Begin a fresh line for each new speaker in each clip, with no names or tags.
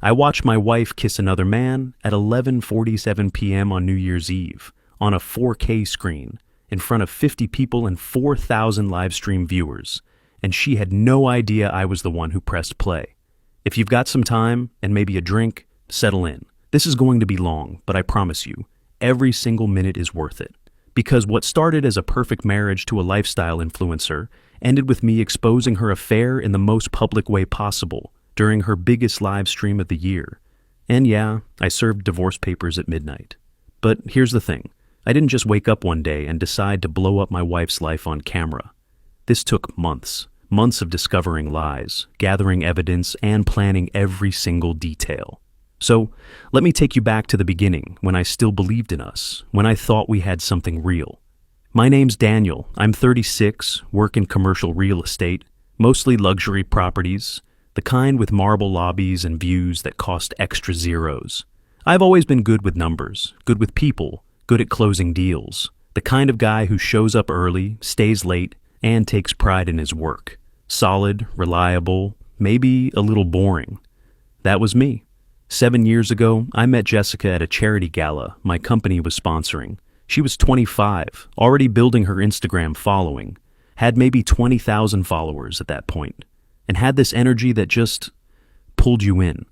I watched my wife kiss another man at 11:47 p.m. on New Year's Eve on a 4K screen in front of 50 people and 4,000 live stream viewers, and she had no idea I was the one who pressed play. If you've got some time and maybe a drink, settle in. This is going to be long, but I promise you, every single minute is worth it. Because what started as a perfect marriage to a lifestyle influencer ended with me exposing her affair in the most public way possible during her biggest live stream of the year. And yeah, I served divorce papers at midnight. But here's the thing. I didn't just wake up one day and decide to blow up my wife's life on camera. This took months. Months of discovering lies, gathering evidence, and planning every single detail. So, let me take you back to the beginning, when I still believed in us, when I thought we had something real. My name's Daniel. I'm 36, work in commercial real estate, mostly luxury properties, the kind with marble lobbies and views that cost extra zeros. I've always been good with numbers, good with people, good at closing deals, the kind of guy who shows up early, stays late, and takes pride in his work. Solid, reliable, maybe a little boring. That was me. 7 years ago, I met Jessica at a charity gala my company was sponsoring. She was 25, already building her Instagram following, had maybe 20,000 followers at that point, and had this energy that just pulled you in.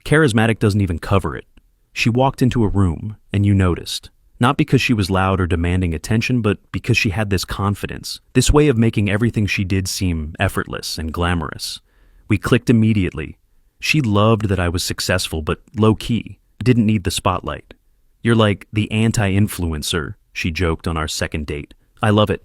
Charismatic doesn't even cover it. She walked into a room, and you noticed. Not because she was loud or demanding attention, but because she had this confidence, this way of making everything she did seem effortless and glamorous. We clicked immediately. She loved that I was successful, but low-key, didn't need the spotlight. You're like the anti-influencer, she joked on our second date. I love it.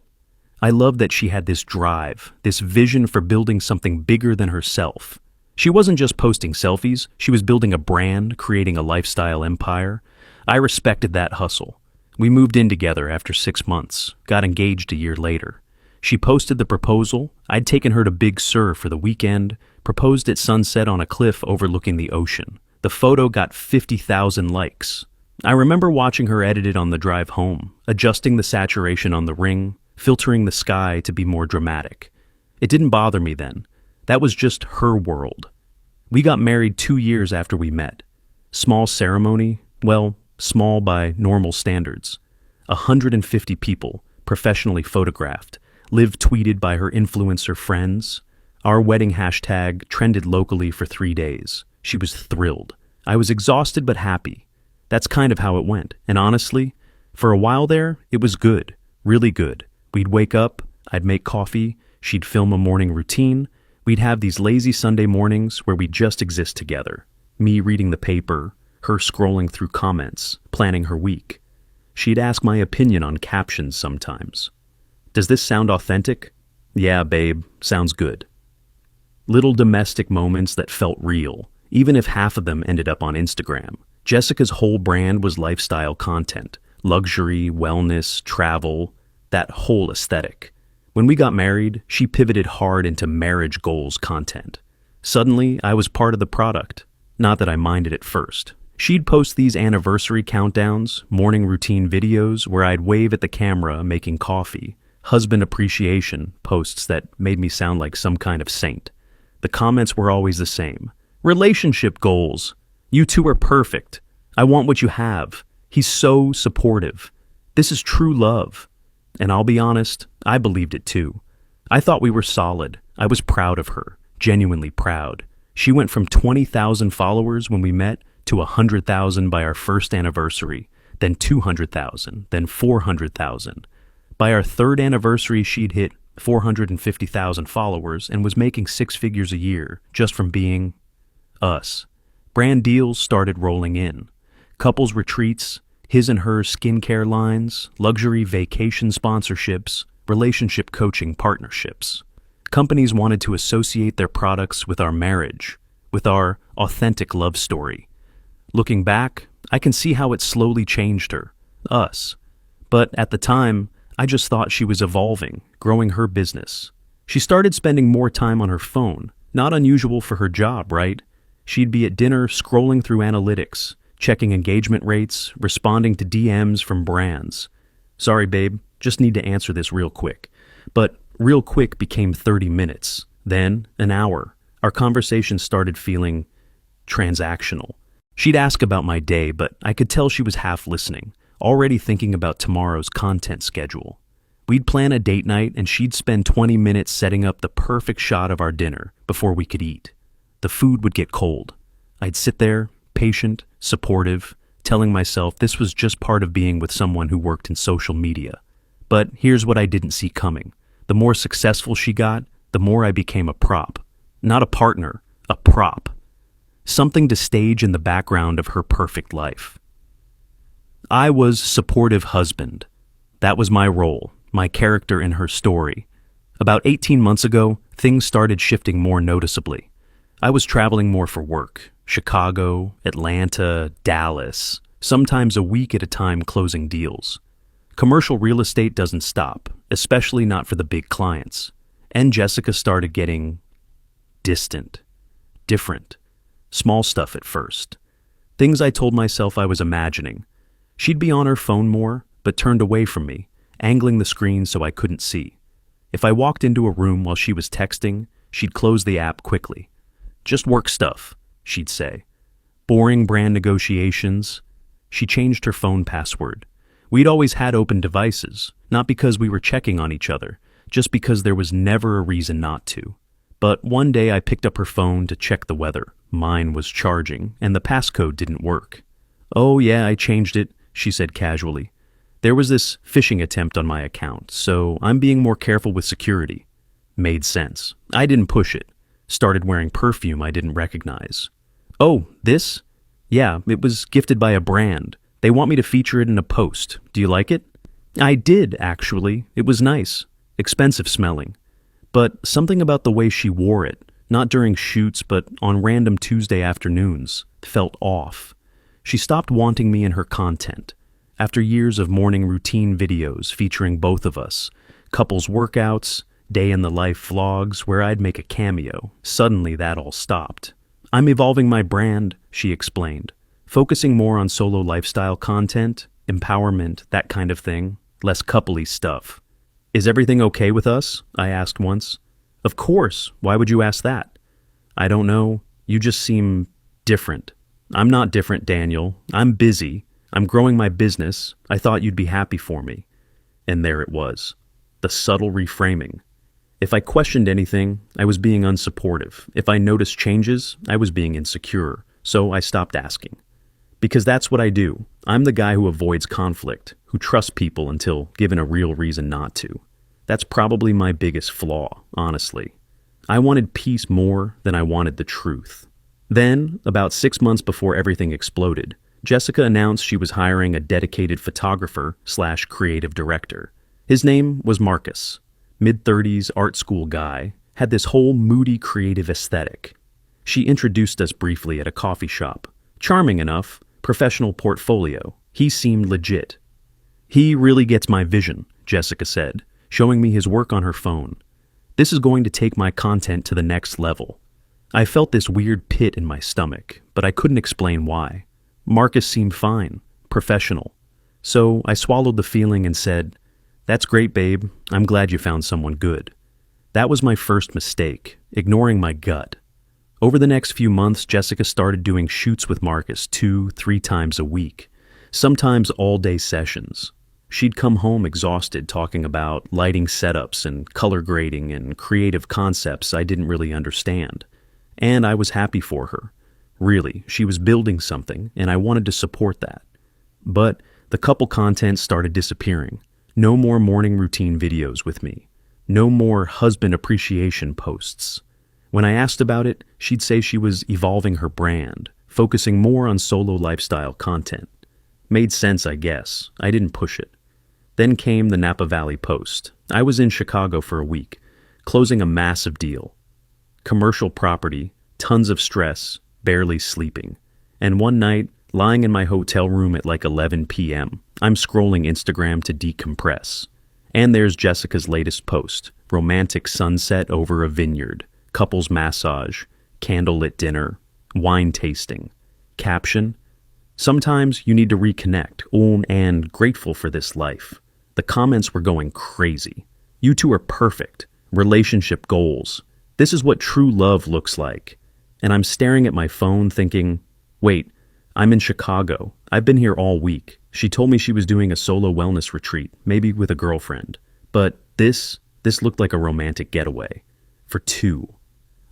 I love that she had this drive, this vision for building something bigger than herself. She wasn't just posting selfies, she was building a brand, creating a lifestyle empire. I respected that hustle. We moved in together after 6 months, got engaged a year later. She posted the proposal. I'd taken her to Big Sur for the weekend, proposed at sunset on a cliff overlooking the ocean. The photo got 50,000 likes. I remember watching her edit it on the drive home, adjusting the saturation on the ring, filtering the sky to be more dramatic. It didn't bother me then. That was just her world. We got married 2 years after we met. Small ceremony, well, small by normal standards. 150 people, professionally photographed, live tweeted by her influencer friends. Our wedding hashtag trended locally for 3 days. She was thrilled. I was exhausted but happy. That's kind of how it went. And honestly, for a while there, it was good, really good. We'd wake up, I'd make coffee, she'd film a morning routine. We'd have these lazy Sunday mornings where we'd just exist together. Me reading the paper, her scrolling through comments, planning her week. She'd ask my opinion on captions sometimes. Does this sound authentic? Yeah, babe, sounds good. Little domestic moments that felt real, even if half of them ended up on Instagram. Jessica's whole brand was lifestyle content, luxury, wellness, travel, that whole aesthetic. When we got married, she pivoted hard into marriage goals content. Suddenly, I was part of the product. Not that I minded at first. She'd post these anniversary countdowns, morning routine videos where I'd wave at the camera making coffee, husband appreciation posts that made me sound like some kind of saint. The comments were always the same. Relationship goals. You two are perfect. I want what you have. He's so supportive. This is true love. And I'll be honest, I believed it too. I thought we were solid. I was proud of her, genuinely proud. She went from 20,000 followers when we met to 100,000 by our first anniversary, then 200,000, then 400,000. By our third anniversary, she'd hit 450,000 followers and was making 6 figures a year just from being us. Brand deals started rolling in. Couples retreats, his and her skincare lines, luxury vacation sponsorships, relationship coaching partnerships. Companies wanted to associate their products with our marriage, with our authentic love story. Looking back, I can see how it slowly changed her, us. But at the time, I just thought she was evolving, growing her business. She started spending more time on her phone, not unusual for her job, right? She'd be at dinner scrolling through analytics, checking engagement rates, responding to DMs from brands. Sorry, babe, just need to answer this real quick. But real quick became 30 minutes, then an hour. Our conversation started feeling transactional. She'd ask about my day, but I could tell she was half listening, already thinking about tomorrow's content schedule. We'd plan a date night and she'd spend 20 minutes setting up the perfect shot of our dinner before we could eat. The food would get cold. I'd sit there, patient, supportive, telling myself this was just part of being with someone who worked in social media. But here's what I didn't see coming. The more successful she got, the more I became a prop. Not a partner, a prop. Something to stage in the background of her perfect life. I was supportive husband. That was my role, my character in her story. About 18 months ago, things started shifting more noticeably. I was traveling more for work. Chicago, Atlanta, Dallas, sometimes a week at a time closing deals. Commercial real estate doesn't stop, especially not for the big clients. And Jessica started getting distant, different. Small stuff at first. Things I told myself I was imagining. She'd be on her phone more, but turned away from me, angling the screen so I couldn't see. If I walked into a room while she was texting, she'd close the app quickly. Just work stuff, she'd say. Boring brand negotiations. She changed her phone password. We'd always had open devices, not because we were checking on each other, just because there was never a reason not to. But one day I picked up her phone to check the weather. Mine was charging, and the passcode didn't work. "Oh yeah, I changed it," she said casually. "There was this phishing attempt on my account, so I'm being more careful with security." Made sense. I didn't push it. Started wearing perfume I didn't recognize. "Oh, this? Yeah, it was gifted by a brand. They want me to feature it in a post. Do you like it?" I did, actually. It was nice. Expensive smelling. But something about the way she wore it, not during shoots but on random Tuesday afternoons, felt off. She stopped wanting me in her content. After years of morning routine videos featuring both of us, couples workouts, day-in-the-life vlogs where I'd make a cameo, suddenly that all stopped. "I'm evolving my brand," she explained, focusing more on solo lifestyle content, empowerment, that kind of thing, less coupley stuff. "Is everything okay with us?" I asked once. "Of course. Why would you ask that?" "I don't know. You just seem different." "I'm not different, Daniel. I'm busy. I'm growing my business. I thought you'd be happy for me." And there it was. The subtle reframing. If I questioned anything, I was being unsupportive. If I noticed changes, I was being insecure. So I stopped asking. Because that's what I do. I'm the guy who avoids conflict, who trusts people until given a real reason not to. That's probably my biggest flaw, honestly. I wanted peace more than I wanted the truth. Then, about 6 months before everything exploded, Jessica announced she was hiring a dedicated photographer/creative director. His name was Marcus. Mid-30s art school guy, had this whole moody creative aesthetic. She introduced us briefly at a coffee shop. Charming enough, professional portfolio. He seemed legit. "He really gets my vision," Jessica said, showing me his work on her phone. "This is going to take my content to the next level." I felt this weird pit in my stomach, but I couldn't explain why. Marcus seemed fine, professional. So I swallowed the feeling and said, "That's great, babe. I'm glad you found someone good." That was my first mistake, ignoring my gut. Over the next few months, Jessica started doing shoots with Marcus 2-3 times a week, sometimes all-day sessions. She'd come home exhausted talking about lighting setups and color grading and creative concepts I didn't really understand. And I was happy for her. Really, she was building something, and I wanted to support that. But the couple content started disappearing. No more morning routine videos with me. No more husband appreciation posts. When I asked about it, she'd say she was evolving her brand, focusing more on solo lifestyle content. Made sense, I guess. I didn't push it. Then came the Napa Valley Post. I was in Chicago for a week, closing a massive deal. Commercial property, tons of stress, barely sleeping. And one night, lying in my hotel room at like 11 p.m., I'm scrolling Instagram to decompress. And there's Jessica's latest post, romantic sunset over a vineyard, couples massage, candlelit dinner, wine tasting. Caption, "Sometimes you need to reconnect, and grateful for this life." The comments were going crazy. "You two are perfect. Relationship goals. This is what true love looks like." And I'm staring at my phone thinking, wait, I'm in Chicago. I've been here all week. She told me she was doing a solo wellness retreat, maybe with a girlfriend. But this looked like a romantic getaway. For two.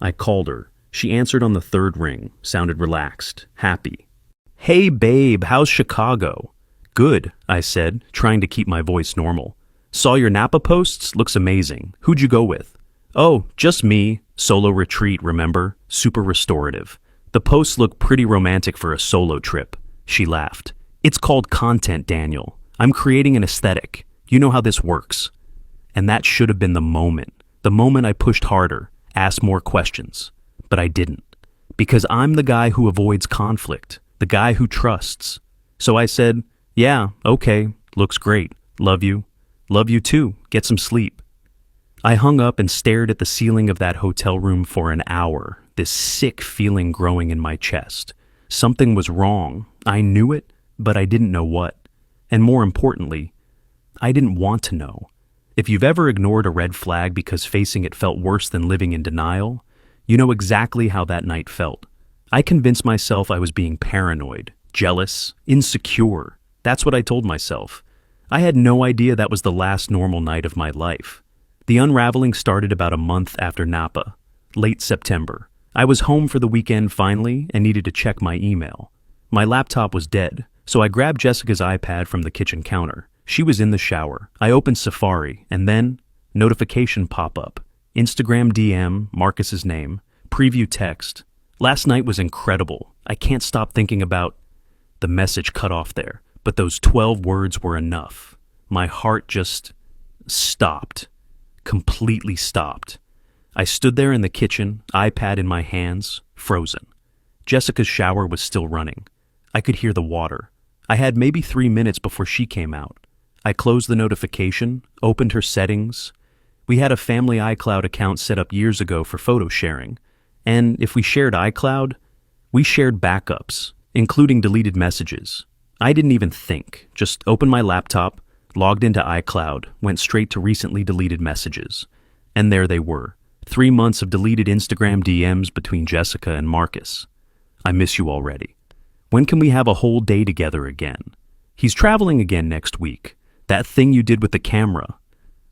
I called her. She answered on the third ring, sounded relaxed, happy. Hey babe, how's Chicago? Good, I said, trying to keep my voice normal. Saw your Napa posts? Looks amazing. Who'd you go with? Oh, just me. Solo retreat, remember? Super restorative. The posts look pretty romantic for a solo trip. She laughed. It's called content, Daniel. I'm creating an aesthetic. You know how this works. And that should have been the moment. The moment I pushed harder, asked more questions. But I didn't. Because I'm the guy who avoids conflict. The guy who trusts. So I said, yeah, okay, looks great. Love you. Love you too. Get some sleep. I hung up and stared at the ceiling of that hotel room for an hour, this sick feeling growing in my chest. Something was wrong. I knew it, but I didn't know what. And more importantly, I didn't want to know. If you've ever ignored a red flag because facing it felt worse than living in denial, you know exactly how that night felt. I convinced myself I was being paranoid, jealous, insecure. That's what I told myself. I had no idea that was the last normal night of my life. The unraveling started about a month after Napa, late September. I was home for the weekend finally and needed to check my email. My laptop was dead, so I grabbed Jessica's iPad from the kitchen counter. She was in the shower. I opened Safari, and then, notification pop-up. Instagram DM, Marcus's name, preview text. Last night was incredible. I can't stop thinking about... The message cut off there, but those 12 words were enough. My heart just stopped. Completely stopped. I stood there in the kitchen, iPad in my hands, frozen. Jessica's shower was still running. I could hear the water. I had maybe 3 minutes before she came out. I closed the notification, opened her settings. We had a family iCloud account set up years ago for photo sharing. And if we shared iCloud, we shared backups, including deleted messages. I didn't even think, just opened my laptop, logged into iCloud, went straight to recently deleted messages. And there they were, 3 months of deleted Instagram DMs between Jessica and Marcus. I miss you already. When can we have a whole day together again? He's traveling again next week. That thing you did with the camera.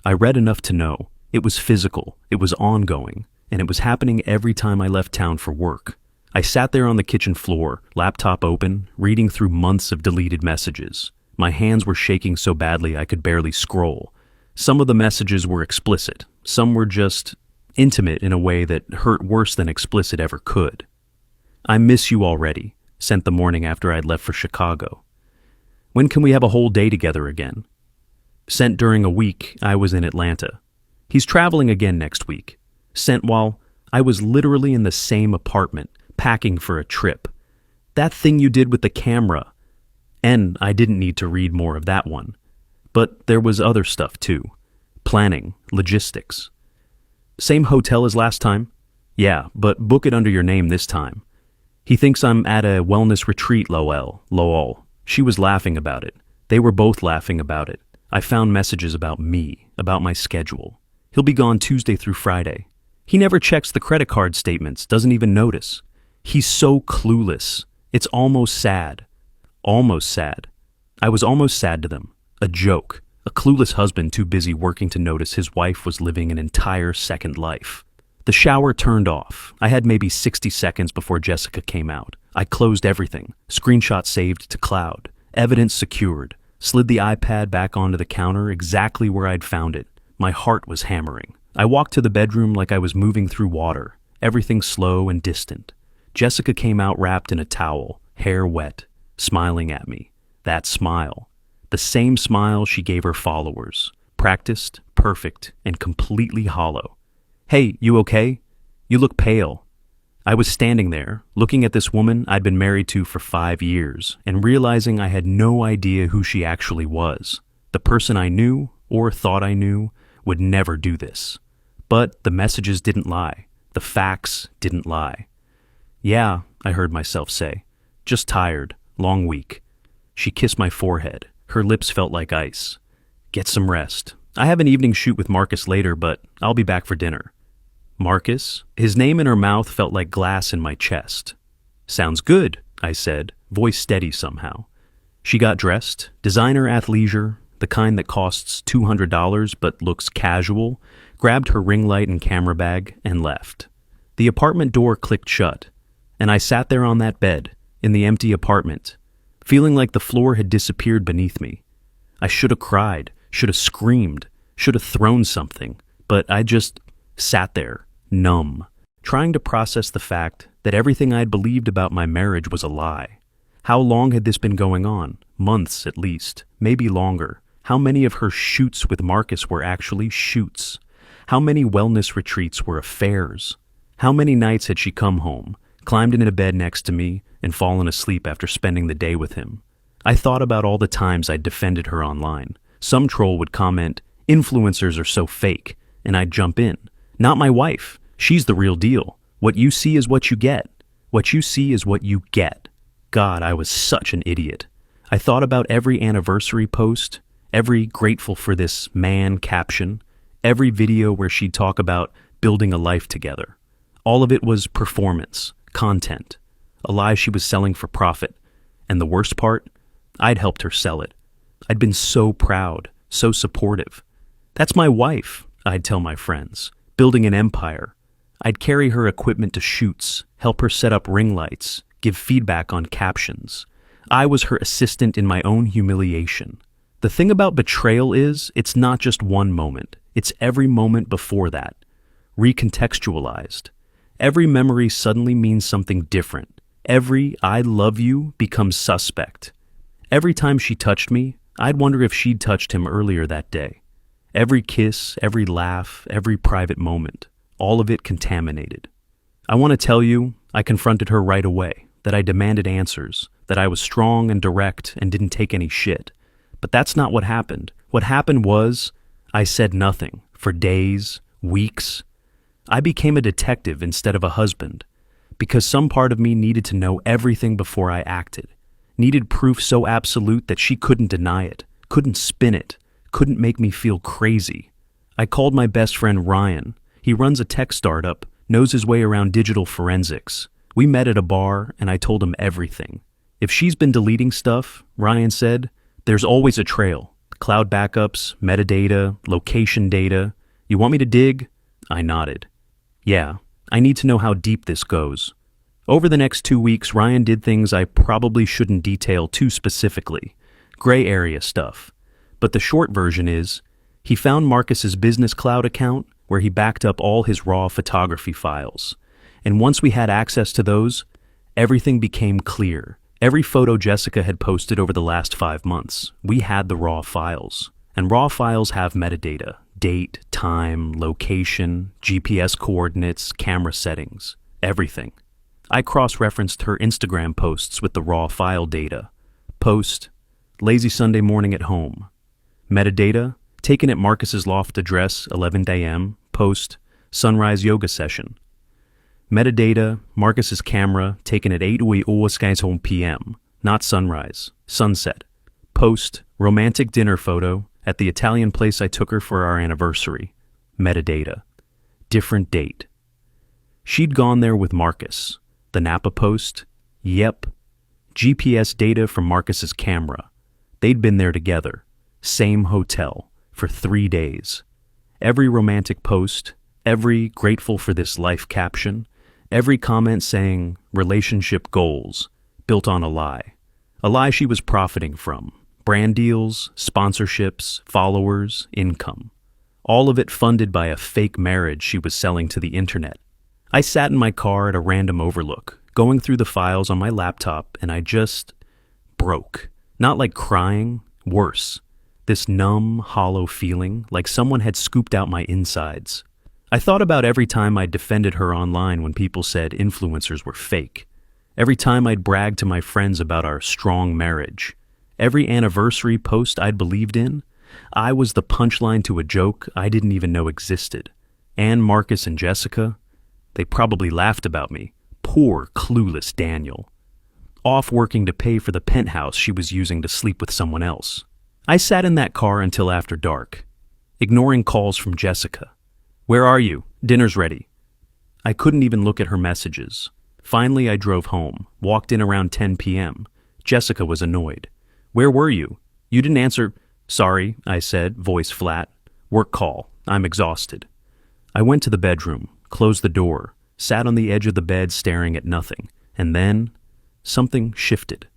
I read enough to know. It was physical, it was ongoing, and it was happening every time I left town for work. I sat there on the kitchen floor, laptop open, reading through months of deleted messages. My hands were shaking so badly I could barely scroll. Some of the messages were explicit. Some were just intimate in a way that hurt worse than explicit ever could. I miss you already, sent the morning after I'd left for Chicago. When can we have a whole day together again? Sent during a week I was in Atlanta. He's traveling again next week. Sent while I was literally in the same apartment, packing for a trip. That thing you did with the camera. And I didn't need to read more of that one. But there was other stuff too. Planning, logistics. Same hotel as last time? Yeah, but book it under your name this time. He thinks I'm at a wellness retreat, lol. She was laughing about it. They were both laughing about it. I found messages about me, about my schedule. He'll be gone Tuesday through Friday. He never checks the credit card statements, doesn't even notice. He's so clueless. It's almost sad. Almost sad. I was almost sad to them. A joke. A clueless husband too busy working to notice his wife was living an entire second life. The shower turned off. I had maybe 60 seconds before Jessica came out. I closed everything. Screenshot saved to cloud. Evidence secured. Slid the iPad back onto the counter exactly where I'd found it. My heart was hammering. I walked to the bedroom like I was moving through water. Everything slow and distant. Jessica came out wrapped in a towel, hair wet, smiling at me. That smile. The same smile she gave her followers. Practiced, perfect, and completely hollow. Hey, you okay? You look pale. I was standing there, looking at this woman I'd been married to for 5 years, and realizing I had no idea who she actually was. The person I knew, or thought I knew, would never do this. But the messages didn't lie. The facts didn't lie. Yeah, I heard myself say. Just tired, long week. She kissed my forehead. Her lips felt like ice. Get some rest. I have an evening shoot with Marcus later, but I'll be back for dinner. Marcus? His name in her mouth felt like glass in my chest. Sounds good, I said, voice steady somehow. She got dressed, designer athleisure, the kind that costs $200 but looks casual, grabbed her ring light and camera bag, and left. The apartment door clicked shut, and I sat there on that bed, in the empty apartment, feeling like the floor had disappeared beneath me. I should have cried, should have screamed, should have thrown something, but I just sat there, numb, trying to process the fact that everything I'd believed about my marriage was a lie. How long had this been going on? Months at least, maybe longer. How many of her shoots with Marcus were actually shoots? How many wellness retreats were affairs? How many nights had she come home, climbed into bed next to me, and fallen asleep after spending the day with him? I thought about all the times I'd defended her online. Some troll would comment, "Influencers are so fake," and I'd jump in. "Not my wife. She's the real deal. What you see is what you get. What you see is what you get." God, I was such an idiot. I thought about every anniversary post, every grateful for this man caption, every video where she'd talk about building a life together. All of it was performance, content, a lie she was selling for profit. And the worst part, I'd helped her sell it. I'd been so proud, so supportive. "That's my wife," I'd tell my friends, building an empire. I'd carry her equipment to shoots, help her set up ring lights, give feedback on captions. I was her assistant in my own humiliation. The thing about betrayal is, it's not just one moment. It's every moment before that, recontextualized. Every memory suddenly means something different. Every "I love you" becomes suspect. Every time she touched me, I'd wonder if she'd touched him earlier that day. Every kiss, every laugh, every private moment, all of it contaminated. I want to tell you, I confronted her right away, that I demanded answers, that I was strong and direct and didn't take any shit. But that's not what happened. What happened was, I said nothing for days, weeks. I became a detective instead of a husband, because some part of me needed to know everything before I acted, needed proof so absolute that she couldn't deny it, couldn't spin it, couldn't make me feel crazy. I called my best friend Ryan. He runs a tech startup, knows his way around digital forensics. We met at a bar, and I told him everything. If she's been deleting stuff, Ryan said, there's always a trail. Cloud backups, metadata, location data. You want me to dig? I nodded. Yeah, I need to know how deep this goes. Over the next 2 weeks, Ryan did things I probably shouldn't detail too specifically. Gray area stuff. But the short version is, he found Marcus's business cloud account where he backed up all his raw photography files. And once we had access to those, everything became clear. Every photo Jessica had posted over the last 5 months, we had the raw files. And raw files have metadata, date, time, location, GPS coordinates, camera settings, everything. I cross-referenced her Instagram posts with the raw file data. Post, lazy Sunday morning at home. Metadata, taken at Marcus's loft address, 11 a.m. Post, sunrise yoga session. Metadata, Marcus's camera, taken at 8 p.m., not sunrise, sunset. Post, romantic dinner photo at the Italian place I took her for our anniversary. Metadata, different date. She'd gone there with Marcus. The Napa post, yep. GPS data from Marcus's camera. They'd been there together. Same hotel, for 3 days. Every romantic post, every grateful for this life caption, every comment saying relationship goals, built on a lie. A lie she was profiting from. Brand deals, sponsorships, followers, income. All of it funded by a fake marriage she was selling to the internet. I sat in my car at a random overlook, going through the files on my laptop, and I just broke. Not like crying, worse. This numb, hollow feeling, like someone had scooped out my insides. I thought about every time I'd defended her online when people said influencers were fake. Every time I'd bragged to my friends about our strong marriage. Every anniversary post I'd believed in. I was the punchline to a joke I didn't even know existed. And Marcus and Jessica, they probably laughed about me. Poor, clueless Daniel. Off working to pay for the penthouse she was using to sleep with someone else. I sat in that car until after dark, ignoring calls from Jessica. Where are you? Dinner's ready. I couldn't even look at her messages. Finally, I drove home, walked in around 10 p.m. Jessica was annoyed. "Where were you? You didn't answer." "Sorry," I said, voice flat. "Work call. I'm exhausted." I went to the bedroom, closed the door, sat on the edge of the bed staring at nothing, and then something shifted.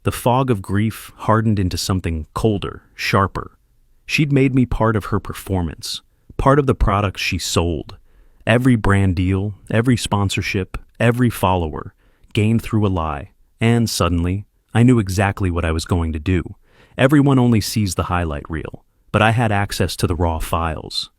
The fog of grief hardened into something colder, sharper. She'd made me part of her performance, part of the products she sold. Every brand deal, every sponsorship, every follower, gained through a lie. And suddenly, I knew exactly what I was going to do. Everyone only sees the highlight reel, but I had access to the raw files.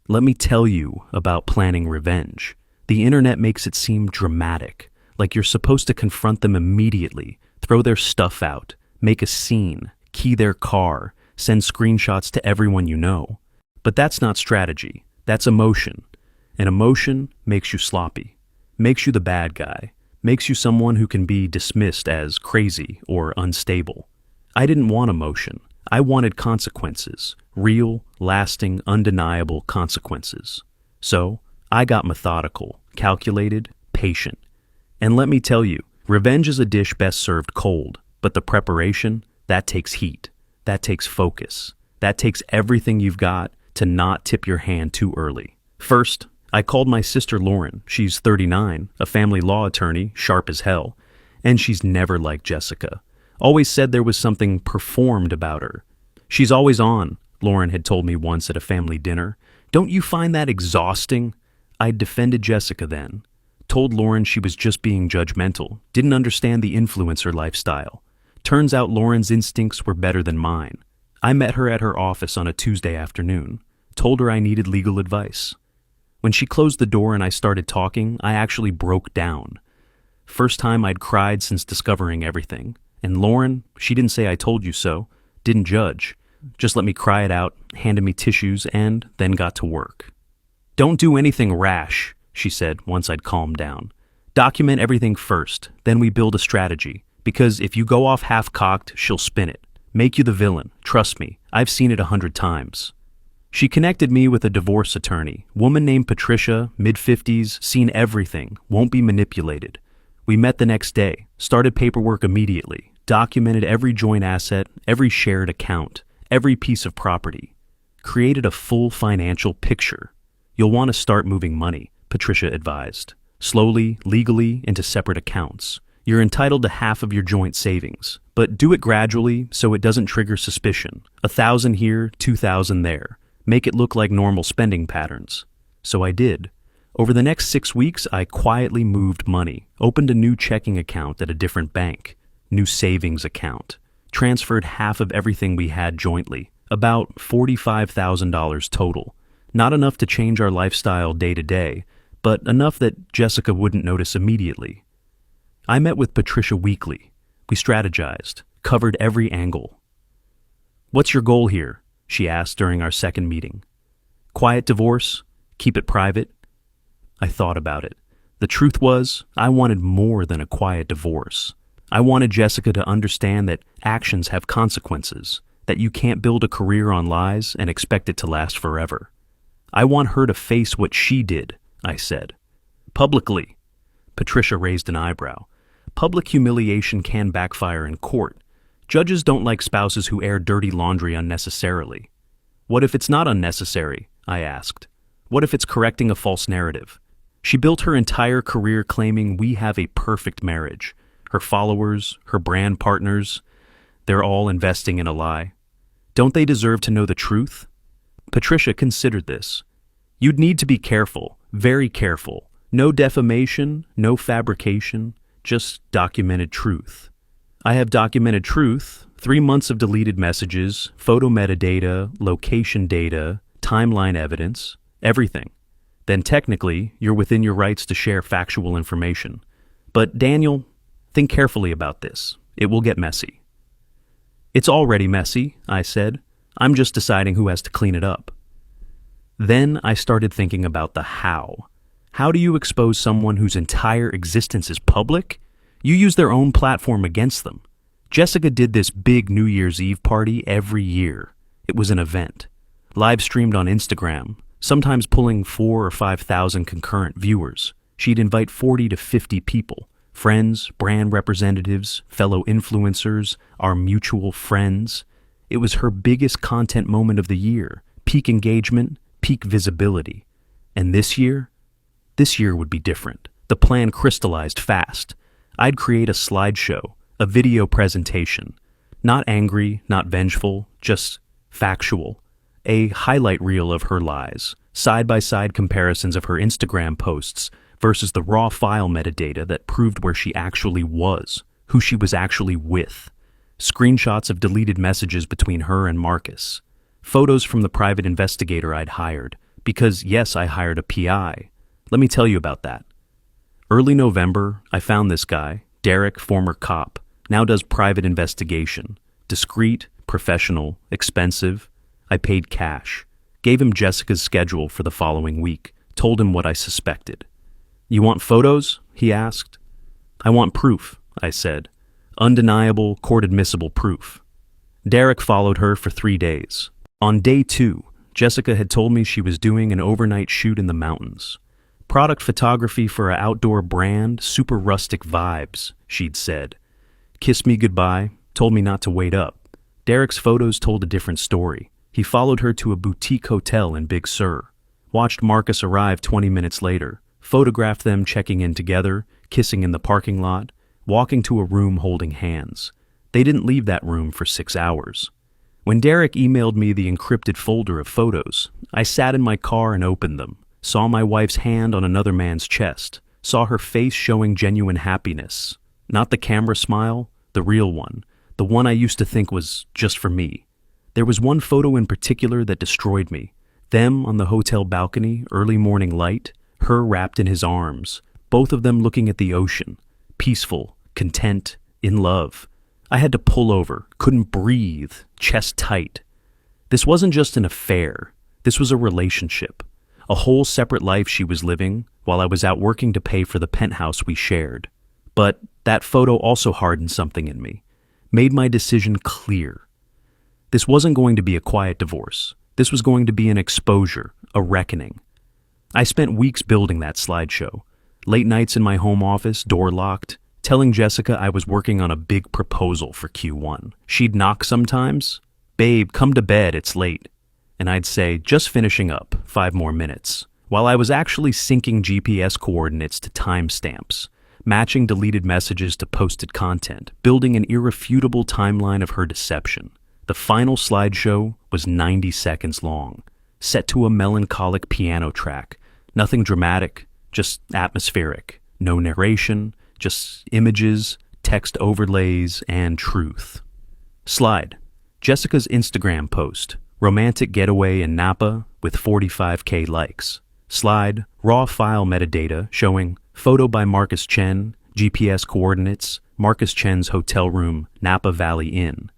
Let me tell you about planning revenge. The internet makes it seem dramatic, like you're supposed to confront them immediately, throw their stuff out, make a scene, key their car, send screenshots to everyone you know. But that's not strategy, that's emotion. And emotion makes you sloppy, makes you the bad guy, makes you someone who can be dismissed as crazy or unstable. I didn't want emotion. I wanted consequences, real, lasting, undeniable consequences. So, I got methodical, calculated, patient. And let me tell you, revenge is a dish best served cold, but the preparation, that takes heat, that takes focus, that takes everything you've got to not tip your hand too early. First, I called my sister Lauren. She's 39, a family law attorney, sharp as hell, and she's never liked Jessica. Always said there was something performed about her. "She's always on," Lauren had told me once at a family dinner. "Don't you find that exhausting?" I'd defended Jessica then. Told Lauren she was just being judgmental, didn't understand the influencer lifestyle. Turns out Lauren's instincts were better than mine. I met her at her office on a Tuesday afternoon, told her I needed legal advice. When she closed the door and I started talking, I actually broke down. First time I'd cried since discovering everything. And Lauren, she didn't say "I told you so," didn't judge, just let me cry it out, handed me tissues, and then got to work. "Don't do anything rash," she said once I'd calmed down. "Document everything first, then we build a strategy, because if you go off half-cocked, she'll spin it. Make you the villain, trust me, I've seen it 100 times. She connected me with a divorce attorney, woman named Patricia, mid-50s, seen everything, won't be manipulated. We met the next day, started paperwork immediately, documented every joint asset, every shared account, every piece of property. Created a full financial picture. You'll want to start moving money, Patricia advised. Slowly, legally, into separate accounts. You're entitled to half of your joint savings, but do it gradually so it doesn't trigger suspicion. 1,000 here, 2,000 there. Make it look like normal spending patterns. So I did. Over the next 6 weeks, I quietly moved money, opened a new checking account at a different bank, new savings account, transferred half of everything we had jointly, about $45,000 total. Not enough to change our lifestyle day to day, but enough that Jessica wouldn't notice immediately. I met with Patricia weekly. We strategized, covered every angle. "What's your goal here?" she asked during our second meeting. "Quiet divorce? Keep it private?" I thought about it. The truth was, I wanted more than a quiet divorce. I wanted Jessica to understand that actions have consequences, that you can't build a career on lies and expect it to last forever. I want her to face what she did, I said. "Publicly." Patricia raised an eyebrow. "Public humiliation can backfire in court. Judges don't like spouses who air dirty laundry unnecessarily." "What if it's not unnecessary?" I asked. "What if it's correcting a false narrative?" She built her entire career claiming we have a perfect marriage. Her followers, her brand partners, they're all investing in a lie. Don't they deserve to know the truth? Patricia considered this. "You'd need to be careful, very careful. No defamation, no fabrication, just documented truth." I have documented truth, 3 months of deleted messages, photo metadata, location data, timeline evidence, everything. Then technically, you're within your rights to share factual information. But Daniel, think carefully about this. It will get messy. "It's already messy," I said. "I'm just deciding who has to clean it up." Then I started thinking about the how. How do you expose someone whose entire existence is public? You use their own platform against them. Jessica did this big New Year's Eve party every year. It was an event. Live streamed on Instagram, sometimes pulling 4 or 5,000 concurrent viewers. She'd invite 40 to 50 people, friends, brand representatives, fellow influencers, our mutual friends. It was her biggest content moment of the year, peak engagement, peak visibility. And this year? This year would be different. The plan crystallized fast. I'd create a slideshow, a video presentation. Not angry, not vengeful, just factual. A highlight reel of her lies, side-by-side comparisons of her Instagram posts versus the raw file metadata that proved where she actually was, who she was actually with. Screenshots of deleted messages between her and Marcus. Photos from the private investigator I'd hired, because yes, I hired a PI. Let me tell you about that. Early November, I found this guy, Derek, former cop, now does private investigation. Discreet, professional, expensive. I paid cash. Gave him Jessica's schedule for the following week. Told him what I suspected. "You want photos?" he asked. "I want proof," I said. Undeniable, court-admissible proof. Derek followed her for 3 days. On day 2, Jessica had told me she was doing an overnight shoot in the mountains. Product photography for an outdoor brand, super rustic vibes, she'd said. Kissed me goodbye, told me not to wait up. Derek's photos told a different story. He followed her to a boutique hotel in Big Sur. Watched Marcus arrive 20 minutes later. Photographed them checking in together, kissing in the parking lot, walking to a room holding hands. They didn't leave that room for 6 hours. When Derek emailed me the encrypted folder of photos, I sat in my car and opened them. Saw my wife's hand on another man's chest. Saw her face showing genuine happiness. Not the camera smile, the real one. The one I used to think was just for me. There was one photo in particular that destroyed me. Them on the hotel balcony, early morning light, her wrapped in his arms, both of them looking at the ocean, peaceful, content, in love. I had to pull over, couldn't breathe, chest tight. This wasn't just an affair. This was a relationship. A whole separate life she was living while I was out working to pay for the penthouse we shared. But that photo also hardened something in me, made my decision clear. This wasn't going to be a quiet divorce. This was going to be an exposure, a reckoning. I spent weeks building that slideshow. Late nights in my home office, door locked, telling Jessica I was working on a big proposal for Q1. She'd knock sometimes. "Babe, come to bed, it's late." And I'd say, "Just finishing up, 5 more minutes." While I was actually syncing GPS coordinates to timestamps, matching deleted messages to posted content, building an irrefutable timeline of her deception. The final slideshow was 90 seconds long, set to a melancholic piano track. Nothing dramatic, just atmospheric. No narration, just images, text overlays, and truth. Slide. Jessica's Instagram post. Romantic getaway in Napa with 45K likes. Slide. Raw file metadata showing photo by Marcus Chen, GPS coordinates, Marcus Chen's hotel room, Napa Valley Inn.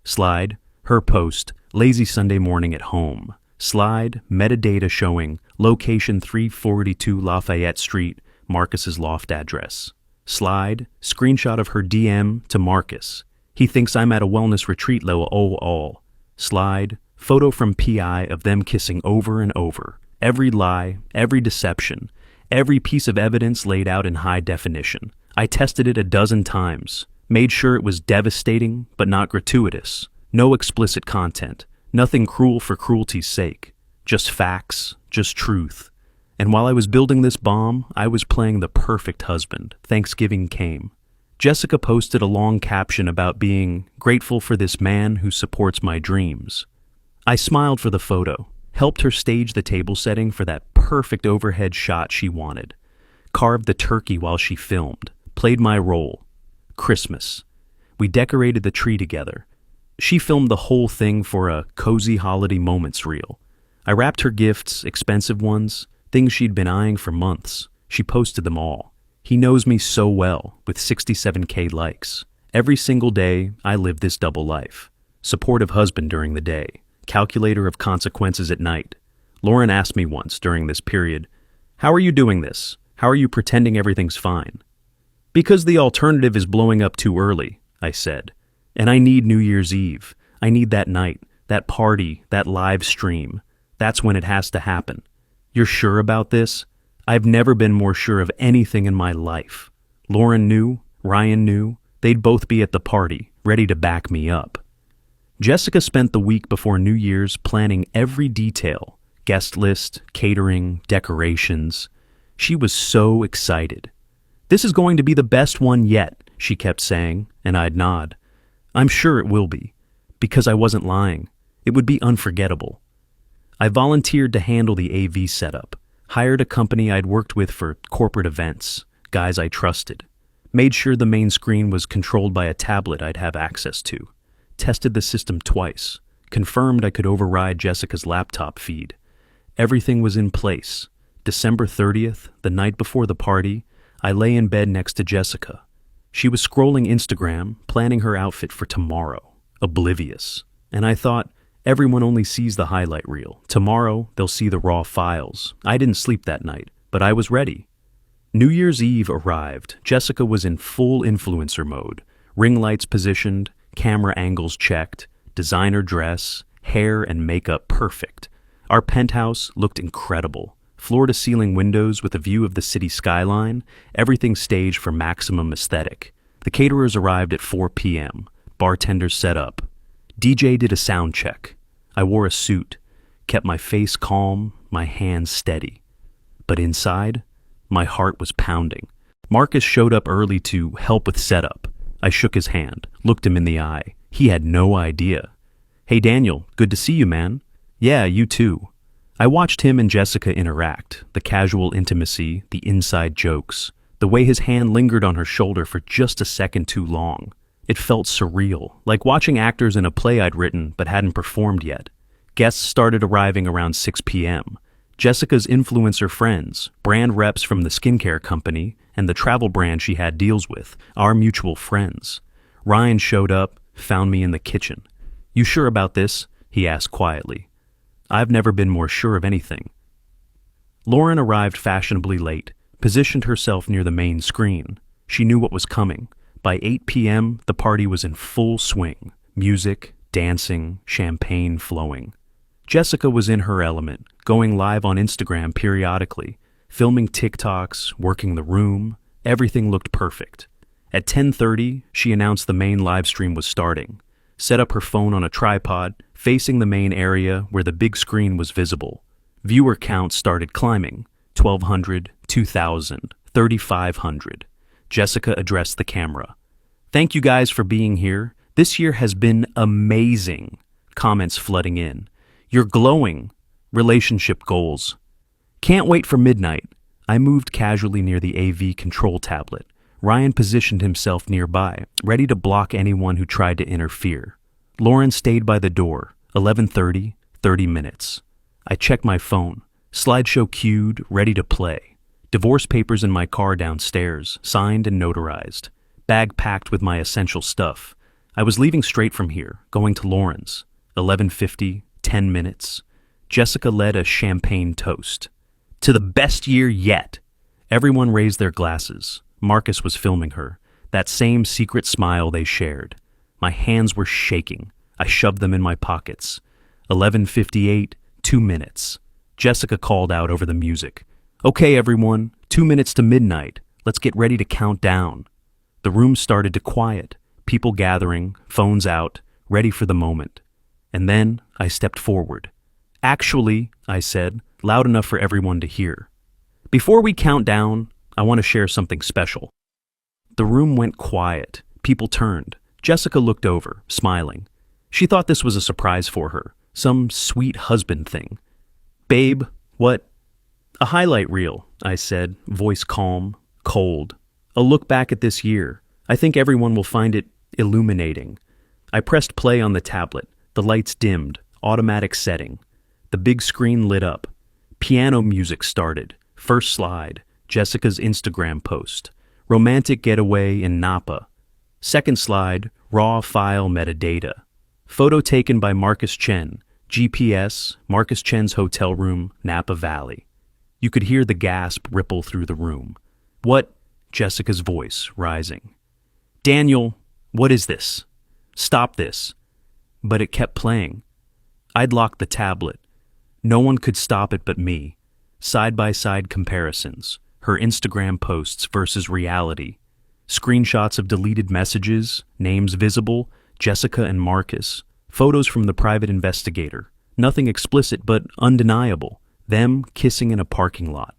Slide. Her post. Lazy Sunday morning at home. Slide. Metadata showing location 342 Lafayette Street, Marcus's loft address. Slide. Screenshot of her DM to Marcus. He thinks I'm at a wellness retreat level all. Slide. Photo from PI of them kissing over and over. Every lie, every deception, every piece of evidence laid out in high definition. I tested it a dozen times. Made sure it was devastating, but not gratuitous. No explicit content. Nothing cruel for cruelty's sake. Just facts, just truth. And while I was building this bomb, I was playing the perfect husband. Thanksgiving came. Jessica posted a long caption about being grateful for this man who supports my dreams. I smiled for the photo, helped her stage the table setting for that perfect overhead shot she wanted, carved the turkey while she filmed, played my role. Christmas. We decorated the tree together. She filmed the whole thing for a cozy holiday moments reel. I wrapped her gifts, expensive ones, things she'd been eyeing for months. She posted them all. He knows me so well, with 67K likes. Every single day, I live this double life. Supportive husband during the day. Calculator of consequences at night. Lauren asked me once during this period, "How are you doing this? How are you pretending everything's fine?" "Because the alternative is blowing up too early," I said. "And I need New Year's Eve. I need that night, that party, that live stream. That's when it has to happen. You're sure about this? I've never been more sure of anything in my life. Lauren knew, Ryan knew, they'd both be at the party, ready to back me up. Jessica spent the week before New Year's planning every detail, guest list, catering, decorations. She was so excited. This is going to be the best one yet, she kept saying, and I'd nod. I'm sure it will be, because I wasn't lying. It would be unforgettable. I volunteered to handle the AV setup, hired a company I'd worked with for corporate events, guys I trusted, made sure the main screen was controlled by a tablet I'd have access to, tested the system twice, confirmed I could override Jessica's laptop feed. Everything was in place. December 30th, the night before the party, I lay in bed next to Jessica. She was scrolling Instagram, planning her outfit for tomorrow, oblivious. And I thought, everyone only sees the highlight reel. Tomorrow, they'll see the raw files. I didn't sleep that night, but I was ready. New Year's Eve arrived. Jessica was in full influencer mode. Ring lights positioned, camera angles checked, designer dress, hair and makeup perfect. Our penthouse looked incredible. Floor-to-ceiling windows with a view of the city skyline, everything staged for maximum aesthetic. The caterers arrived at 4 p.m. Bartenders set up. DJ did a sound check. I wore a suit, kept my face calm, my hands steady. But inside, my heart was pounding. Marcus showed up early to help with setup. I shook his hand, looked him in the eye. He had no idea. Hey Daniel, good to see you, man. Yeah, you too. I watched him and Jessica interact, the casual intimacy, the inside jokes, the way his hand lingered on her shoulder for just a second too long. It felt surreal, like watching actors in a play I'd written but hadn't performed yet. Guests started arriving around 6 p.m. Jessica's influencer friends, brand reps from the skincare company, and the travel brand she had deals with, our mutual friends. Ryan showed up, found me in the kitchen. You sure about this? He asked quietly. I've never been more sure of anything. Lauren arrived fashionably late, positioned herself near the main screen. She knew what was coming. By 8 p.m., the party was in full swing. Music, dancing, champagne flowing. Jessica was in her element, going live on Instagram periodically, filming TikToks, working the room. Everything looked perfect. At 10:30, she announced the main live stream was starting. Set up her phone on a tripod, facing the main area where the big screen was visible. Viewer counts started climbing. 1,200, 2,000, 3,500. Jessica addressed the camera. Thank you guys for being here. This year has been amazing. Comments flooding in. You're glowing. Relationship goals. Can't wait for midnight. I moved casually near the AV control tablet. Ryan positioned himself nearby, ready to block anyone who tried to interfere. Lauren stayed by the door. 11:30, 30 minutes. I checked my phone. Slideshow queued, ready to play. Divorce papers in my car downstairs, signed and notarized. Bag packed with my essential stuff. I was leaving straight from here, going to Lauren's. 11:50, 10 minutes. Jessica led a champagne toast. To the best year yet. Everyone raised their glasses. Marcus was filming her. That same secret smile they shared. My hands were shaking. I shoved them in my pockets. 11:58, 2 minutes. Jessica called out over the music. Okay, everyone, 2 minutes to midnight. Let's get ready to count down. The room started to quiet. People gathering, phones out, ready for the moment. And then I stepped forward. Actually, I said, loud enough for everyone to hear. Before we count down, I want to share something special. The room went quiet. People turned. Jessica looked over, smiling. She thought this was a surprise for her, some sweet husband thing. Babe, what? A highlight reel, I said, voice calm, cold. A look back at this year. I think everyone will find it illuminating. I pressed play on the tablet. The lights dimmed, automatic setting. The big screen lit up. Piano music started. First slide, Jessica's Instagram post. Romantic getaway in Napa. Second slide, raw file metadata. Photo taken by Marcus Chen. GPS, Marcus Chen's hotel room, Napa Valley. You could hear the gasp ripple through the room. What? Jessica's voice, rising. Daniel, what is this? Stop this. But it kept playing. I'd locked the tablet. No one could stop it but me. Side-by-side comparisons, her Instagram posts versus reality, screenshots of deleted messages, names visible, Jessica and Marcus, photos from the private investigator, nothing explicit but undeniable, them kissing in a parking lot,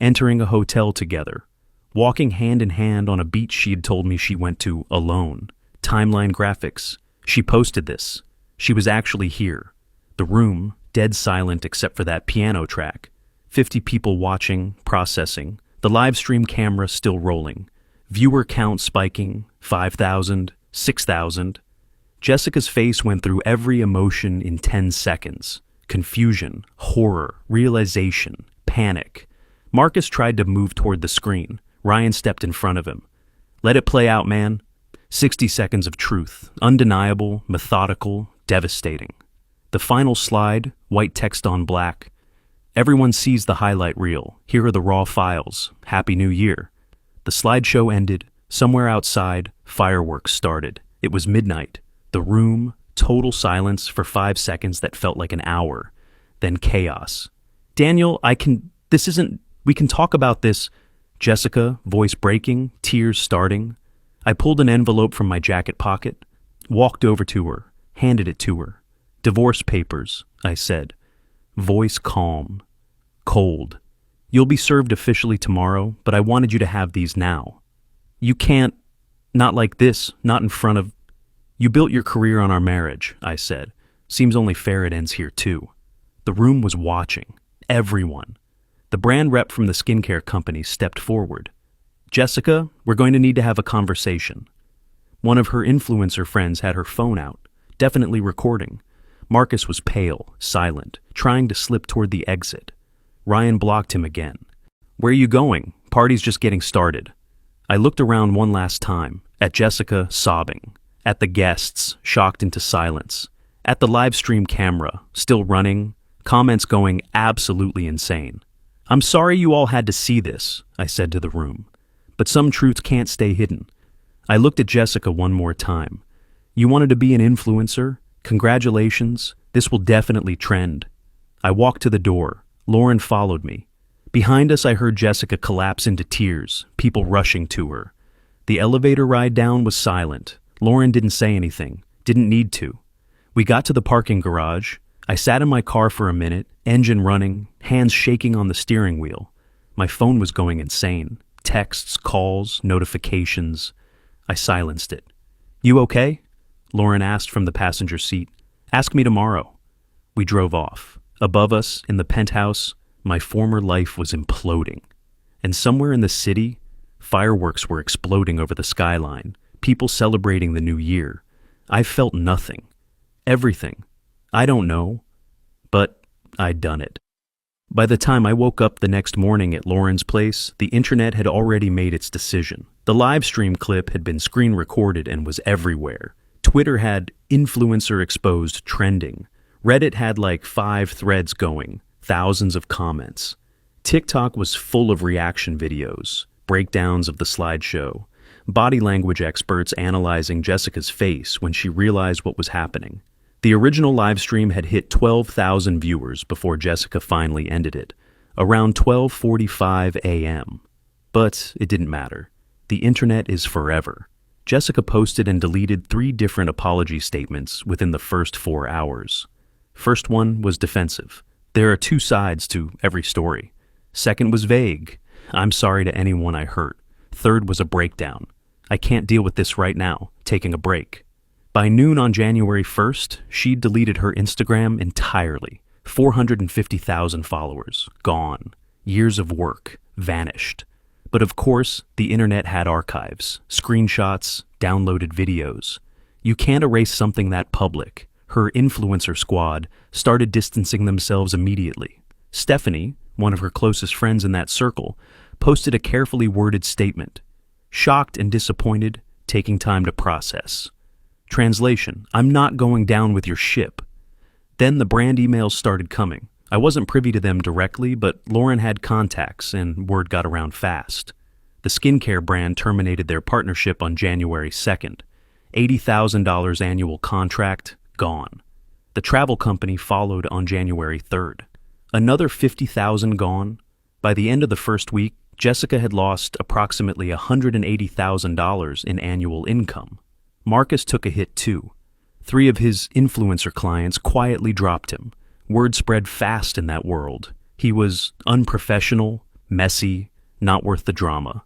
entering a hotel together, walking hand in hand on a beach she had told me she went to alone, timeline graphics. She posted this. She was actually here. The room, dead silent except for that piano track. 50 people watching, processing. The live stream camera still rolling. Viewer count spiking, 5,000, 6,000. Jessica's face went through every emotion in 10 seconds. Confusion, horror, realization, panic. Marcus tried to move toward the screen. Ryan stepped in front of him. Let it play out, man. 60 seconds of truth, undeniable, methodical, devastating. The final slide, white text on black. Everyone sees the highlight reel. Here are the raw files. Happy New Year. The slideshow ended. Somewhere outside, fireworks started. It was midnight. The room, total silence for 5 seconds that felt like an hour. Then chaos. Daniel, we can talk about this. Jessica, voice breaking, tears starting. I pulled an envelope from my jacket pocket, walked over to her, handed it to her. Divorce papers, I said. Voice calm. Cold. You'll be served officially tomorrow, but I wanted you to have these now. You can't, not like this, not in front of... You built your career on our marriage, I said. Seems only fair it ends here too. The room was watching. Everyone. The brand rep from the skincare company stepped forward. Jessica, we're going to need to have a conversation. One of her influencer friends had her phone out, definitely recording. Marcus was pale, silent, trying to slip toward the exit. Ryan blocked him again. Where are you going? Party's just getting started. I looked around one last time, at Jessica sobbing, at the guests shocked into silence, at the live stream camera still running, comments going absolutely insane. I'm sorry you all had to see this, I said to the room, but some truths can't stay hidden. I looked at Jessica one more time. You wanted to be an influencer? Congratulations, this will definitely trend. I walked to the door. Lauren followed me. Behind us, I heard Jessica collapse into tears, people rushing to her. The elevator ride down was silent. Lauren didn't say anything, didn't need to. We got to the parking garage. I sat in my car for a minute, engine running, hands shaking on the steering wheel. My phone was going insane. Texts, calls, notifications. I silenced it. You okay? Lauren asked from the passenger seat. Ask me tomorrow. We drove off. Above us, in the penthouse, my former life was imploding. And somewhere in the city, fireworks were exploding over the skyline, people celebrating the new year. I felt nothing. Everything. I don't know, but I'd done it. By the time I woke up the next morning at Lauren's place, the internet had already made its decision. The live stream clip had been screen recorded and was everywhere. Twitter had influencer exposed trending. Reddit had like 5 threads going, thousands of comments. TikTok was full of reaction videos, breakdowns of the slideshow, body language experts analyzing Jessica's face when she realized what was happening. The original live stream had hit 12,000 viewers before Jessica finally ended it, around 12:45 a.m. But it didn't matter. The internet is forever. Jessica posted and deleted 3 different apology statements within the first 4 hours. First one was defensive. There are 2 sides to every story. Second was vague. I'm sorry to anyone I hurt. Third was a breakdown. I can't deal with this right now. Taking a break. By noon on January 1st, she'd deleted her Instagram entirely. 450,000 followers. Gone. Years of work. Vanished. But of course, the internet had archives. Screenshots. Downloaded videos. You can't erase something that public. Her influencer squad started distancing themselves immediately. Stephanie, one of her closest friends in that circle, posted a carefully worded statement. Shocked and disappointed, taking time to process. Translation, I'm not going down with your ship. Then the brand emails started coming. I wasn't privy to them directly, but Lauren had contacts and word got around fast. The skincare brand terminated their partnership on January 2nd. $80,000 annual contract, gone. The The travel company followed on January 3rd. Another 50,000 gone. By the end of the first week, Jessica had lost approximately $180,000 in annual income. Marcus took a hit too. 3 of his influencer clients quietly dropped him. Word spread fast in that world. He was unprofessional, messy, not worth the drama.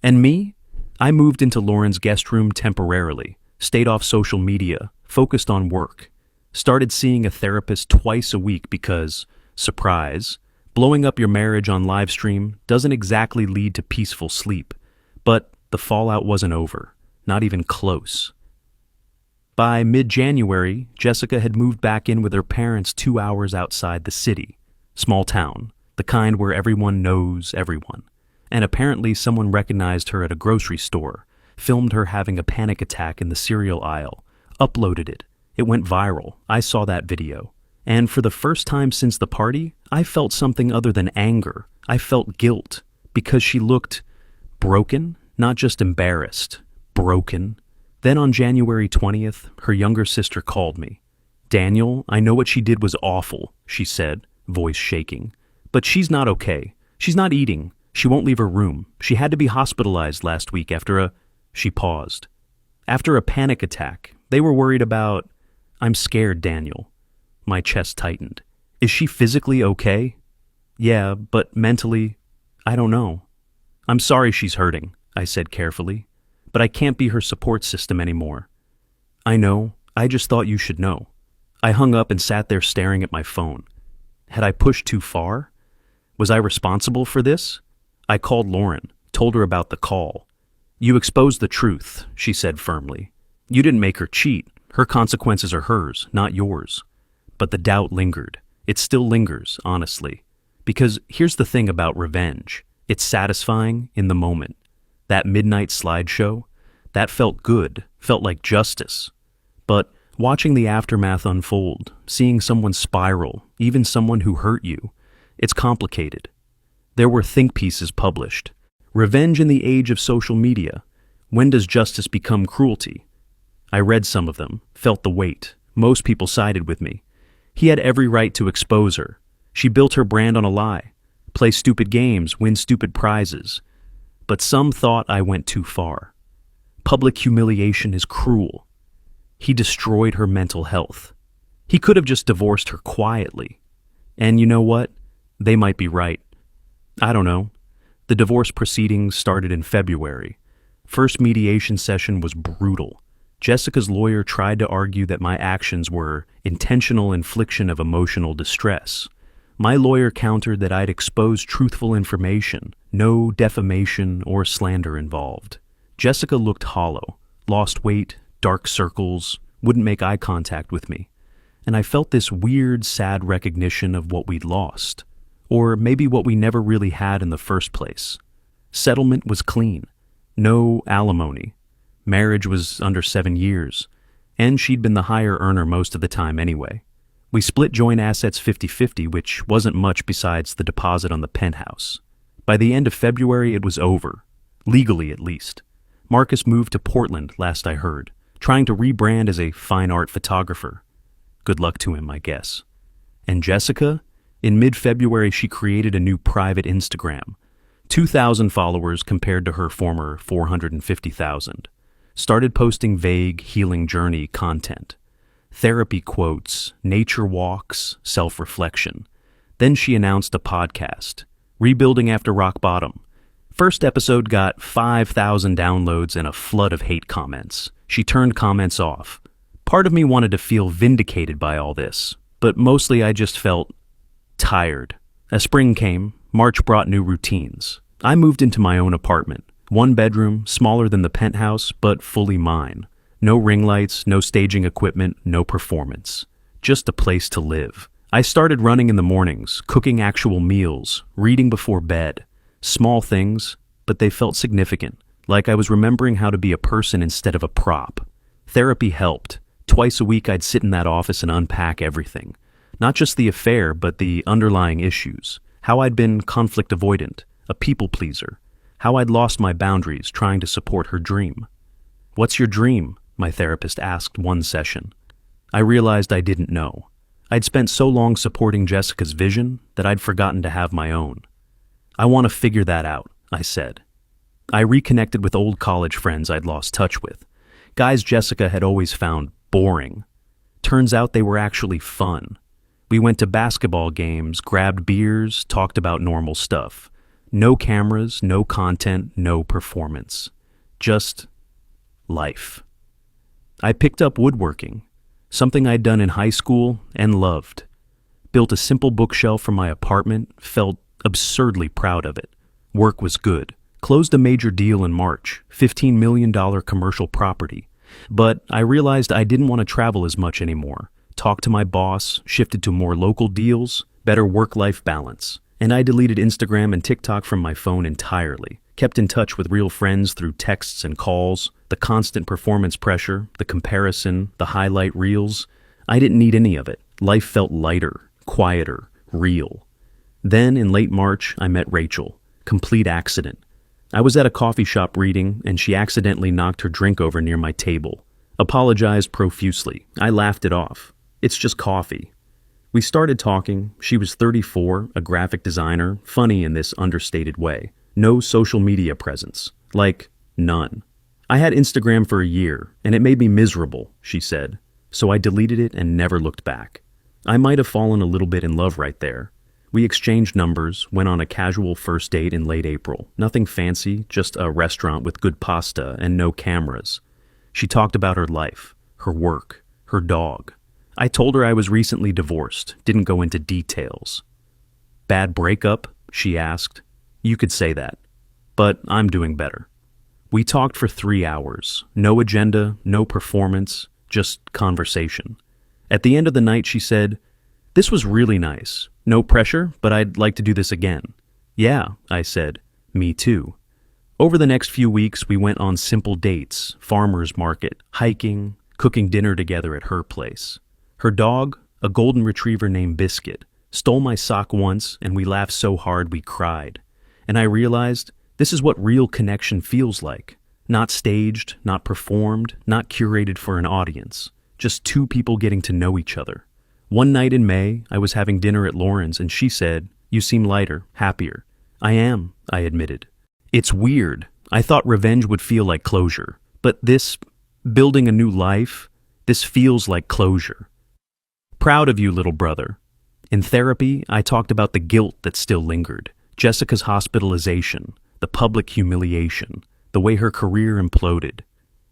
And me? I moved into Lauren's guest room temporarily, stayed off social media, focused on work, started seeing a therapist twice a week because, surprise, blowing up your marriage on livestream doesn't exactly lead to peaceful sleep. But the fallout wasn't over, not even close. By mid-January, Jessica had moved back in with her parents 2 hours outside the city. Small town, the kind where everyone knows everyone. And apparently someone recognized her at a grocery store, filmed her having a panic attack in the cereal aisle, uploaded it. It went viral. I saw that video. And for the first time since the party, I felt something other than anger. I felt guilt, because she looked broken, not just embarrassed, broken. Then on January 20th, her younger sister called me. "Daniel, I know what she did was awful," she said, voice shaking. "But she's not okay. She's not eating. She won't leave her room. She had to be hospitalized last week after a..." She paused. "After a panic attack. They were worried about..." "I'm scared, Daniel." My chest tightened. "Is she physically okay?" "Yeah, but mentally, I don't know." "I'm sorry she's hurting," I said carefully. "But I can't be her support system anymore." "I know. I just thought you should know." I hung up and sat there staring at my phone. Had I pushed too far? Was I responsible for this? I called Lauren, told her about the call. "You exposed the truth," she said firmly. "You didn't make her cheat. Her consequences are hers, not yours." But the doubt lingered. It still lingers, honestly. Because here's the thing about revenge. It's satisfying in the moment. That midnight slideshow, that felt good, felt like justice. But watching the aftermath unfold, seeing someone spiral, even someone who hurt you, it's complicated. There were think pieces published. Revenge in the age of social media. When does justice become cruelty? I read some of them, felt the weight. Most people sided with me. He had every right to expose her. She built her brand on a lie. Play stupid games, win stupid prizes. But some thought I went too far. Public humiliation is cruel. He destroyed her mental health. He could have just divorced her quietly. And you know what? They might be right. I don't know. The divorce proceedings started in February. First mediation session was brutal. Jessica's lawyer tried to argue that my actions were intentional infliction of emotional distress. My lawyer countered that I'd exposed truthful information, no defamation or slander involved. Jessica looked hollow, lost weight, dark circles, wouldn't make eye contact with me. And I felt this weird, sad recognition of what we'd lost. Or maybe what we never really had in the first place. Settlement was clean. No alimony. Marriage was under 7 years. And she'd been the higher earner most of the time anyway. We split joint assets 50-50, which wasn't much besides the deposit on the penthouse. By the end of February, it was over. Legally, at least. Marcus moved to Portland, last I heard, trying to rebrand as a fine art photographer. Good luck to him, I guess. And Jessica? In mid-February, she created a new private Instagram. 2,000 followers compared to her former 450,000. Started posting vague, healing journey content. Therapy quotes, nature walks, self-reflection. Then she announced a podcast, Rebuilding After Rock Bottom. First episode got 5,000 downloads and a flood of hate comments. She turned comments off. Part of me wanted to feel vindicated by all this, but mostly I just felt tired. As spring came, March brought new routines. I moved into my own apartment. 1 bedroom, smaller than the penthouse, but fully mine. No ring lights, no staging equipment, no performance. Just a place to live. I started running in the mornings, cooking actual meals, reading before bed. Small things, but they felt significant, like I was remembering how to be a person instead of a prop. Therapy helped. Twice a week I'd sit in that office and unpack everything. Not just the affair, but the underlying issues. How I'd been conflict avoidant, a people pleaser. How I'd lost my boundaries trying to support her dream. "What's your dream?" my therapist asked one session. I realized I didn't know. I'd spent so long supporting Jessica's vision that I'd forgotten to have my own. I want to figure that out, I said. I reconnected with old college friends I'd lost touch with, guys Jessica had always found boring. Turns out they were actually fun. We went to basketball games, grabbed beers, talked about normal stuff. No cameras, no content, no performance. Just life. I picked up woodworking, something I'd done in high school and loved. Built a simple bookshelf from my apartment, felt absurdly proud of it. Work was good. Closed a major deal in March, $15 million commercial property. But I realized I didn't want to travel as much anymore. Talked to my boss, shifted to more local deals, better work-life balance. And I deleted Instagram and TikTok from my phone entirely. Kept in touch with real friends through texts and calls. The constant performance pressure, the comparison, the highlight reels. I didn't need any of it. Life felt lighter, quieter, real. Then, in late March, I met Rachel. Complete accident. I was at a coffee shop reading, and she accidentally knocked her drink over near my table. Apologized profusely. I laughed it off. It's just coffee. We started talking. She was 34, a graphic designer, funny in this understated way. No social media presence. Like, none. I had Instagram for a year, and it made me miserable, she said. So I deleted it and never looked back. I might have fallen a little bit in love right there. We exchanged numbers, went on a casual first date in late April. Nothing fancy, just a restaurant with good pasta and no cameras. She talked about her life, her work, her dog. I told her I was recently divorced, didn't go into details. Bad breakup? She asked. You could say that. But I'm doing better. We talked for 3 hours. No agenda, no performance, just conversation. At the end of the night, she said, "This was really nice. No pressure, but I'd like to do this again." "Yeah," I said. "Me too." Over the next few weeks, we went on simple dates, farmers market, hiking, cooking dinner together at her place. Her dog, a golden retriever named Biscuit, stole my sock once, and we laughed so hard we cried. And I realized this is what real connection feels like. Not staged, not performed, not curated for an audience. Just two people getting to know each other. One night in May, I was having dinner at Lauren's and she said, "You seem lighter, happier." "I am," I admitted. It's weird. I thought revenge would feel like closure. But this, building a new life, this feels like closure. Proud of you, little brother. In therapy, I talked about the guilt that still lingered. Jessica's hospitalization, the public humiliation, the way her career imploded.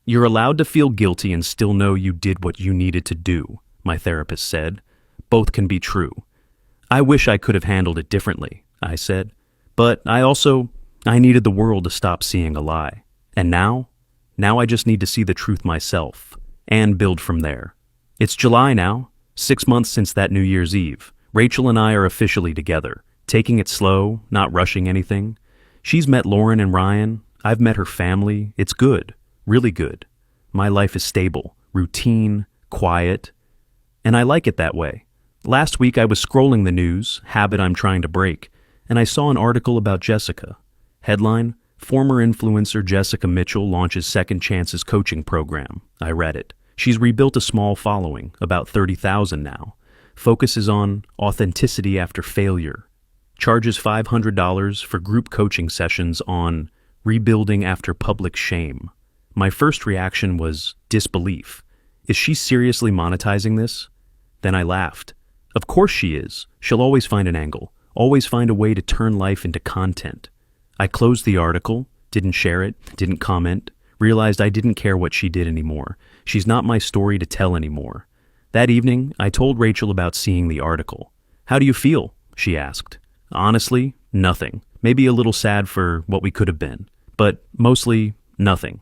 You're allowed to feel guilty and still know you did what you needed to do, my therapist said. Both can be true. I wish I could have handled it differently, I said. But I needed the world to stop seeing a lie. And now I just need to see the truth myself and build from there. It's July now, 6 months since that New Year's Eve. Rachel and I are officially together, taking it slow, not rushing anything. She's met Lauren and Ryan. I've met her family. It's good, really good. My life is stable, routine, quiet, and I like it that way. Last week I was scrolling the news, habit I'm trying to break, and I saw an article about Jessica. Headline, former influencer Jessica Mitchell launches Second Chances coaching program. I read it. She's rebuilt a small following, about 30,000 now. Focuses on authenticity after failure. Charges $500 for group coaching sessions on rebuilding after public shame. My first reaction was disbelief. Is she seriously monetizing this? Then I laughed. Of course she is. She'll always find an angle, always find a way to turn life into content. I closed the article, didn't share it, didn't comment, realized I didn't care what she did anymore. She's not my story to tell anymore. That evening, I told Rachel about seeing the article. "How do you feel?" she asked. Honestly, nothing. Maybe a little sad for what we could have been, but mostly nothing.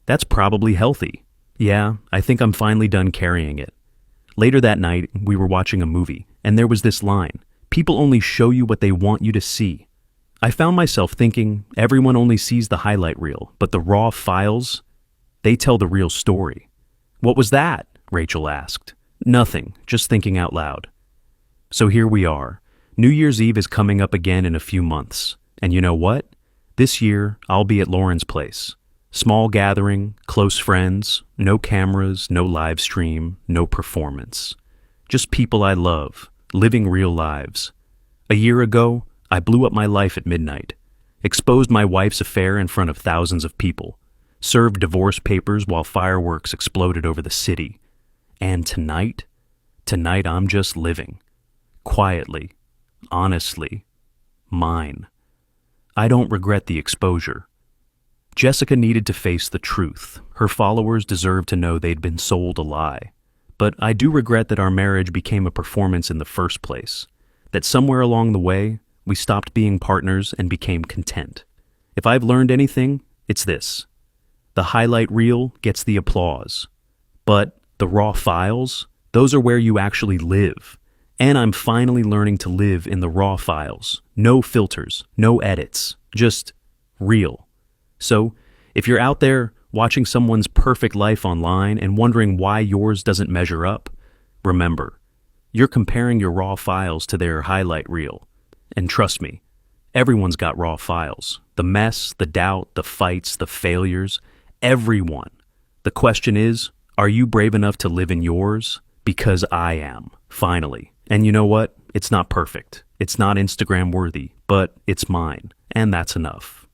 That's probably healthy. Yeah, I think I'm finally done carrying it. Later that night, we were watching a movie, and there was this line, "People only show you what they want you to see." I found myself thinking everyone only sees the highlight reel, but the raw files, they tell the real story. "What was that?" Rachel asked. "Nothing, just thinking out loud." So here we are. New Year's Eve is coming up again in a few months. And you know what? This year, I'll be at Lauren's place. Small gathering, close friends, no cameras, no live stream, no performance. Just people I love, living real lives. A year ago, I blew up my life at midnight, exposed my wife's affair in front of thousands of people, served divorce papers while fireworks exploded over the city. And tonight I'm just living. Quietly, honestly, mine. I don't regret the exposure. Jessica needed to face the truth. Her followers deserved to know they'd been sold a lie. But I do regret that our marriage became a performance in the first place. That somewhere along the way, we stopped being partners and became content. If I've learned anything, it's this. The highlight reel gets the applause. But the raw files, those are where you actually live. And I'm finally learning to live in the raw files. No filters, no edits, just real. So, if you're out there watching someone's perfect life online and wondering why yours doesn't measure up, remember, you're comparing your raw files to their highlight reel. And trust me, everyone's got raw files. The mess, the doubt, the fights, the failures, everyone. The question is, are you brave enough to live in yours? Because I am, finally. And you know what? It's not perfect. It's not Instagram worthy, but it's mine. And that's enough.